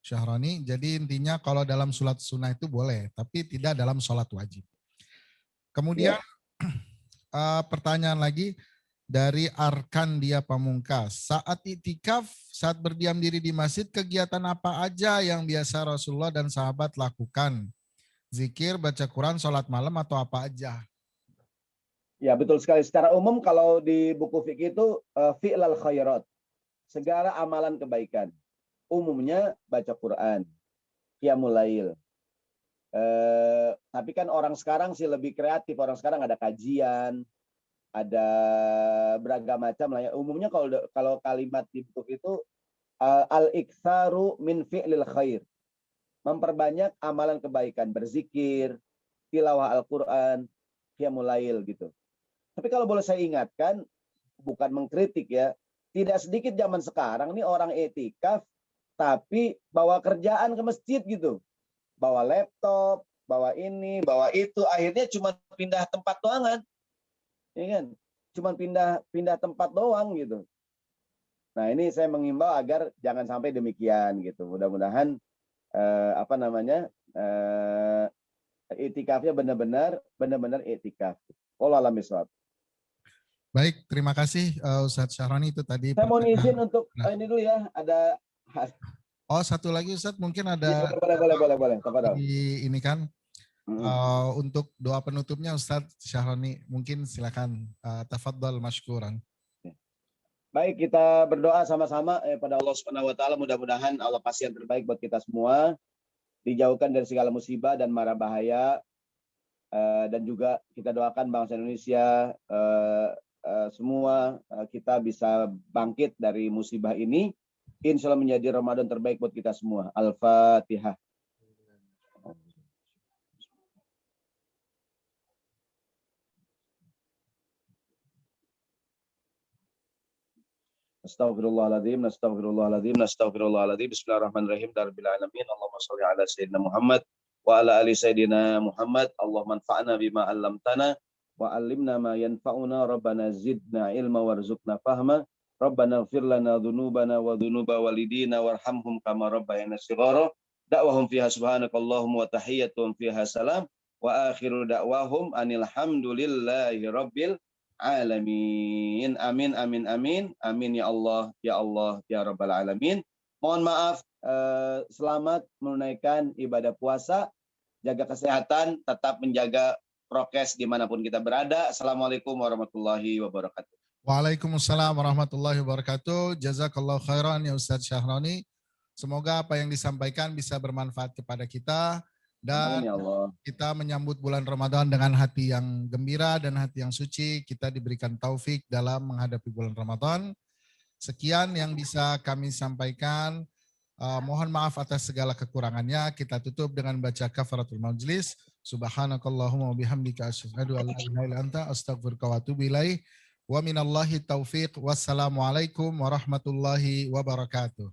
Syahroni. Jadi intinya kalau dalam sholat sunnah itu boleh, tapi tidak dalam sholat wajib. Kemudian pertanyaan lagi dari Arkan Dia Pamungkas. Saat itikaf, saat berdiam diri di masjid, kegiatan apa aja yang biasa Rasulullah dan sahabat lakukan? Zikir, baca Quran, sholat malam atau apa aja? Ya betul sekali. Secara umum kalau di buku fikih itu fi'lal khairat. Segala amalan kebaikan. Umumnya baca Quran, qiyamul lail. Tapi kan orang sekarang sih lebih kreatif. Orang sekarang ada kajian, ada beragam macam lah ya. Umumnya kalau kalimat di buku itu al-iktsaru min fi'lil khair. Memperbanyak amalan kebaikan, berzikir, tilawah Al-Qur'an, qiyamul lail gitu. Tapi kalau boleh saya ingatkan, bukan mengkritik ya, tidak sedikit zaman sekarang nih orang etikaf tapi bawa kerjaan ke masjid gitu. Bawa laptop, bawa ini, bawa itu, akhirnya cuma pindah tempat doang kan. Ya kan? Cuma pindah tempat doang gitu. Nah, ini saya mengimbau agar jangan sampai demikian gitu. Mudah-mudahan itikafnya benar-benar itikaf. Wallahu a'lam bishawab. Baik, terima kasih Ustadz Syahroni itu tadi. Saya mau izin untuk ini dulu ya, ada satu lagi Ustadz, mungkin ada ya, boleh. ini kan untuk doa penutupnya Ustadz Syahroni, mungkin silakan tafadhal masykuran. Baik, kita berdoa sama-sama pada Allah Subhanahu wa taala, mudah-mudahan Allah pasti yang terbaik buat kita semua, dijauhkan dari segala musibah dan mara bahaya, dan juga kita doakan bangsa Indonesia semua kita bisa bangkit dari musibah ini, insya Allah menjadi Ramadan terbaik buat kita semua. Al-Fatihah. Astaghfirullahaladzim, Astaghfirullahaladzim. Bismillahirrahmanirrahim. Rabbil alamin. Allahumma shalli ala sayyidina Muhammad wa ala ali sayyidina Muhammad. Allahumma anfa'na bima 'allamtana wa 'allimna ma yanfa'una. Rabbana zidna ilma warzuqna fahma. Rabbana ighfir lana dzunubana wa dzunuba walidina warhamhum kama rabbayana shighara. Da'wahum fiha subhanakallahumma wa tahiyyatuhum fiha salam wa akhiru da'wahum anil hamdulillahi rabbil alamin. Amin amin amin amin ya Allah ya rabbal alamin. Mohon maaf, selamat menunaikan ibadah puasa, jaga kesehatan, tetap menjaga prokes dimanapun kita berada. Assalamualaikum warahmatullahi wabarakatuh. Waalaikumsalam warahmatullahi wabarakatuh. Jazakallahu khairan ya Ustadz Syahroni. Semoga apa yang disampaikan bisa bermanfaat kepada kita. Dan ya Allah, kita menyambut bulan Ramadan dengan hati yang gembira dan hati yang suci. Kita diberikan taufik dalam menghadapi bulan Ramadan. Sekian yang bisa kami sampaikan. Mohon maaf atas segala kekurangannya. Kita tutup dengan baca kafaratul majlis. Subhanakallahumma bihamdika asyhadu an la ilaha illa anta astaghfiruka wa atubu ilaik. Wa minallahi taufiq. Wassalamualaikum warahmatullahi wabarakatuh.